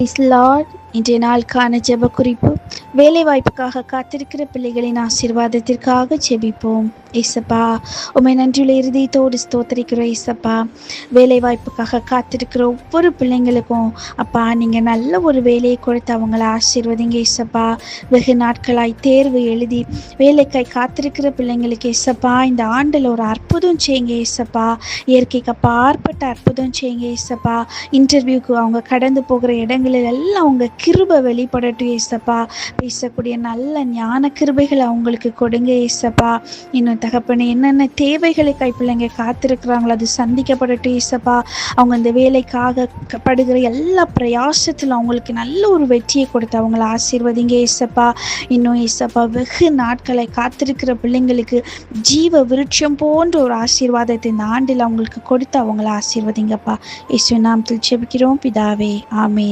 Price Lord. இன்றைய நாளுக்கான ஜெப குறிப்பு. வேலை வாய்ப்புக்காக காத்திருக்கிற பிள்ளைகளின் ஆசீர்வாதத்திற்காக ஜெபிப்போம். ஏசப்பா, உம்மை நன்றியுள்ள இருதயத்தோடு ஸ்தோத்திரிக்கிறோம். ஏசப்பா, வேலை வாய்ப்புக்காக காத்திருக்கிற ஒவ்வொரு பிள்ளைங்களுக்கும் அப்பா நீங்கள் நல்ல ஒரு வேலையை கொடுத்து அவங்கள ஆசீர்வதிங்க. ஏசப்பா, வெகு நாட்களாய் தேர்வு எழுதி வேலைக்காய் காத்திருக்கிற பிள்ளைங்களுக்கு ஏசப்பா இந்த ஆண்டில் ஒரு அற்புதம் செய்யுங்க. ஏசப்பா, இயற்கைக்கு அப்பாற்பட்ட அற்புதம் செய்யுங்க. ஏசப்பா, இன்டர்வியூக்கு அவங்க கடந்து போகிற இடங்களில் எல்லாம் அவங்க கிருபை வெளிப்படட்டும். ஏசப்பா, பேசக்கூடிய நல்ல ஞான கிருபைகளை அவங்களுக்கு கொடுங்க. ஏசப்பா, இன்னும் தகப்பனே என்னென்ன தேவைகளை கைப்பிள்ளைங்க காத்திருக்கிறாங்களோ அது சந்திக்கப்படட்டும். ஏசப்பா, அவங்க இந்த வேலைக்காக படுகிற எல்லா பிரயாசத்திலும் அவங்களுக்கு நல்ல ஒரு வெற்றியை கொடுத்து அவங்கள ஆசீர்வதிங்க. ஏசப்பா, இன்னும் ஏசப்பா வெகு நாட்களை காத்திருக்கிற பிள்ளைங்களுக்கு ஜீவ விருட்சம் போன்ற ஒரு ஆசீர்வாதத்தை இந்த ஆண்டில் அவங்களுக்கு கொடுத்து அவங்கள ஆசீர்வதிங்கப்பா. இயேசுவின் நாமத்தில் ஜெபிக்கிறோம் பிதாவே, ஆமேன்.